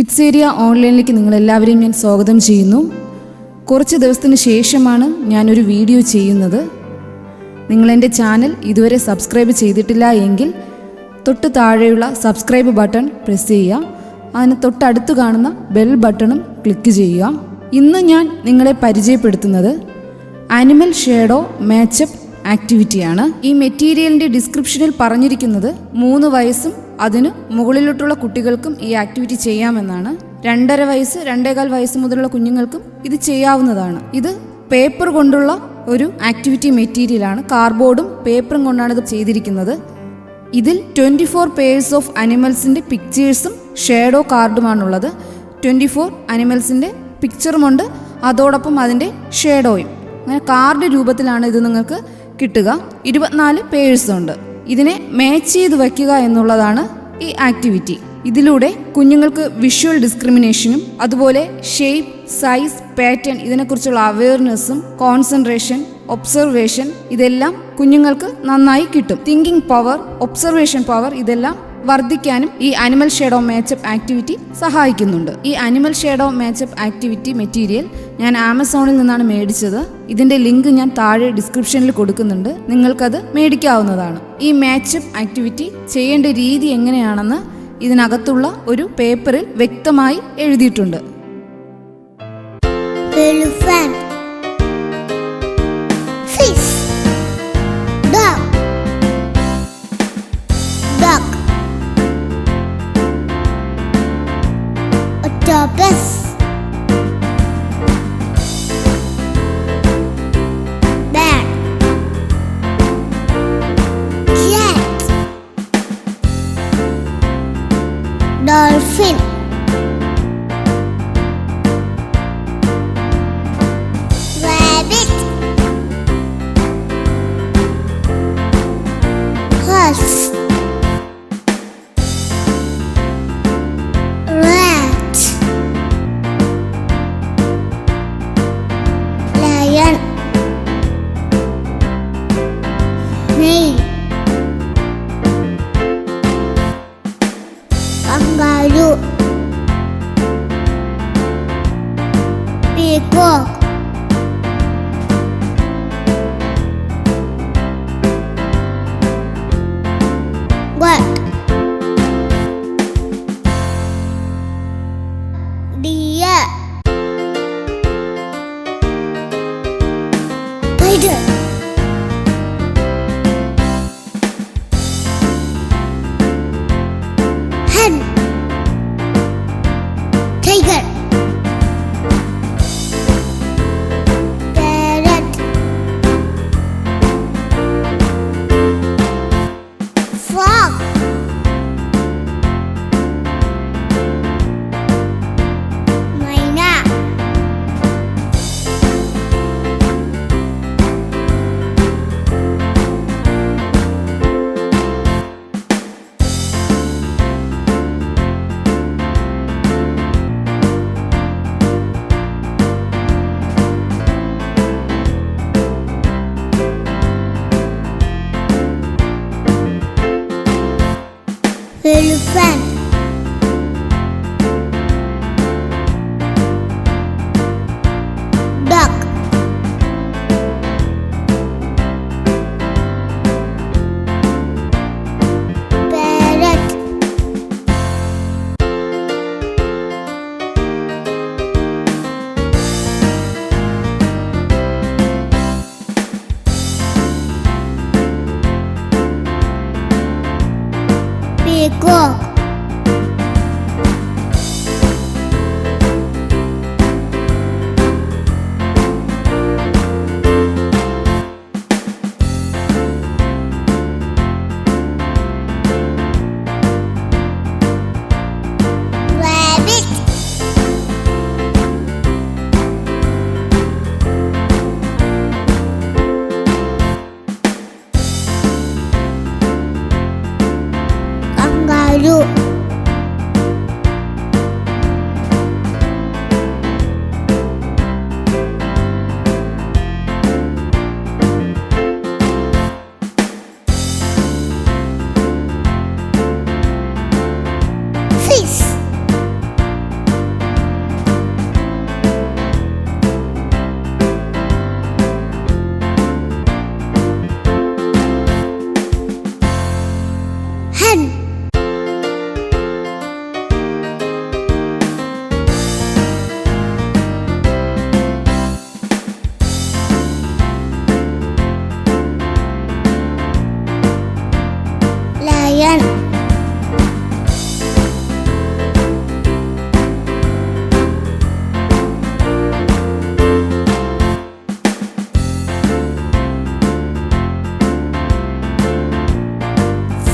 Kids area ഓൺലൈനിലേക്ക് നിങ്ങളെല്ലാവരെയും ഞാൻ സ്വാഗതം ചെയ്യുന്നു. കുറച്ച് ദിവസത്തിന് ശേഷമാണ് ഞാനൊരു വീഡിയോ ചെയ്യുന്നത്. നിങ്ങളെൻ്റെ ചാനൽ ഇതുവരെ സബ്സ്ക്രൈബ് ചെയ്തിട്ടില്ല എങ്കിൽ തൊട്ട് താഴെയുള്ള സബ്സ്ക്രൈബ് ബട്ടൺ പ്രസ് ചെയ്യുക. അതിന് തൊട്ടടുത്ത് കാണുന്ന ബെൽ ബട്ടണും ക്ലിക്ക് ചെയ്യുക. ഇന്ന് ഞാൻ നിങ്ങളെ പരിചയപ്പെടുത്തുന്നത് ആനിമൽ ഷേഡോ മാച്ചപ്പ് ആക്ടിവിറ്റിയാണ്. ഈ മെറ്റീരിയലിൻ്റെ ഡിസ്ക്രിപ്ഷനിൽ പറഞ്ഞിരിക്കുന്നത് 3 വയസ്സും അതിന് മുകളിലോട്ടുള്ള കുട്ടികൾക്കും ഈ ആക്ടിവിറ്റി ചെയ്യാമെന്നാണ്. 2.5 വയസ്സ് 2.25 വയസ്സ് മുതലുള്ള കുഞ്ഞുങ്ങൾക്കും ഇത് ചെയ്യാവുന്നതാണ്. ഇത് പേപ്പർ കൊണ്ടുള്ള ഒരു ആക്ടിവിറ്റി മെറ്റീരിയലാണ്. കാർഡ്ബോർഡും പേപ്പറും കൊണ്ടാണ് ഇത് ചെയ്തിരിക്കുന്നത്. ഇതിൽ 24 പേഴ്സ് ഓഫ് അനിമൽസിൻ്റെ പിക്ചേഴ്സും ഷേഡോ കാർഡുമാണുള്ളത്. 24 അനിമൽസിൻ്റെ പിക്ചറുമുണ്ട്, അതോടൊപ്പം അതിൻ്റെ ഷേഡോയും. അങ്ങനെ കാർഡ് രൂപത്തിലാണ് ഇത് നിങ്ങൾക്ക് കിട്ടുക. 24 പേഴ്സുണ്ട്. ഇതിനെ മാച്ച് ചെയ്ത് വയ്ക്കുക എന്നുള്ളതാണ് ഈ ആക്ടിവിറ്റി. ഇതിലൂടെ കുഞ്ഞുങ്ങൾക്ക് വിഷ്വൽ ഡിസ്ക്രിമിനേഷനും അതുപോലെ ഷേപ്പ്, സൈസ്, പാറ്റേൺ ഇതിനെക്കുറിച്ചുള്ള അവയർനെസ്സും കോൺസെൻട്രേഷൻ, ഒബ്സർവേഷൻ ഇതെല്ലാം കുഞ്ഞുങ്ങൾക്ക് നന്നായി കിട്ടും. തിങ്കിങ് പവർ, ഒബ്സർവേഷൻ പവർ ഇതെല്ലാം വർദ്ധിക്കാനും ഈ ആനിമൽ ഷേഡോ മാച്ചപ്പ് ആക്ടിവിറ്റി സഹായിക്കുന്നുണ്ട്. ഈ animal shadow matchup activity material ഞാൻ ആമസോണിൽ നിന്നാണ് മേടിച്ചത്. ഇതിൻ്റെ ലിങ്ക് ഞാൻ താഴെ ഡിസ്ക്രിപ്ഷനിൽ കൊടുക്കുന്നുണ്ട്, നിങ്ങൾക്കത് മേടിക്കാവുന്നതാണ്. ഈ മാച്ചപ്പ് ആക്ടിവിറ്റി ചെയ്യേണ്ട രീതി എങ്ങനെയാണെന്ന് ഇതിനകത്തുള്ള ഒരു പേപ്പറിൽ വ്യക്തമായി എഴുതിയിട്ടുണ്ട്. Octopus, bat, cat, dolphin, rabbit, horse, lion, snail, kangaroo, peacock, goat, deer, tiger, hen, tiger, parrot, frog, myna, elephant, duck, parrot, peacock, rabbit, kangaroo, fish, hen, lion,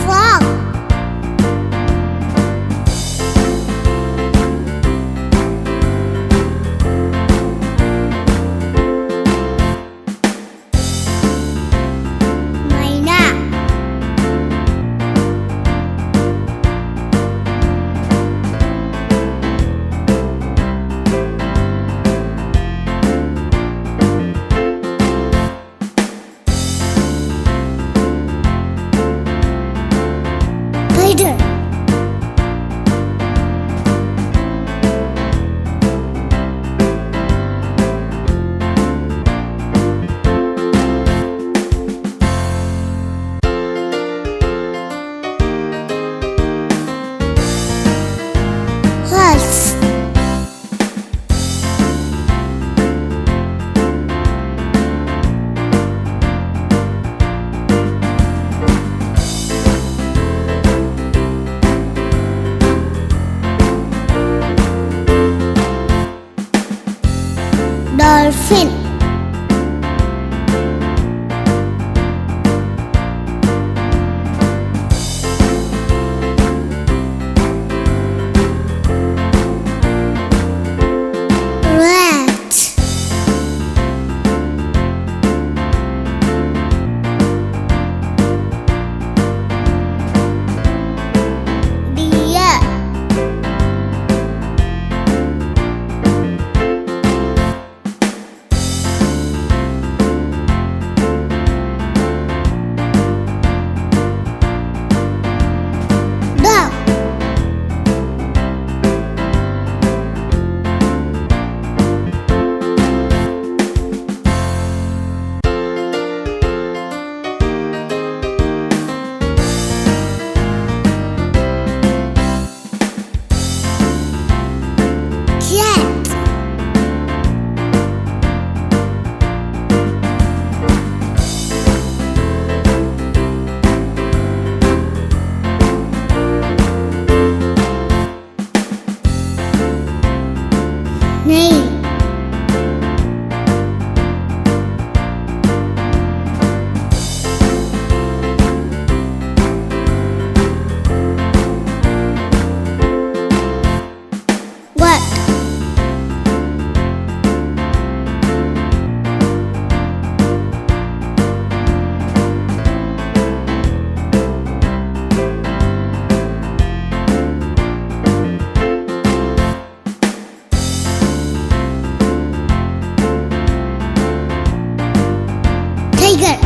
frog, myna, spider, horse, dolphin, rat, deer, dog, cat, snail, what, tiger,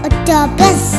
octopus,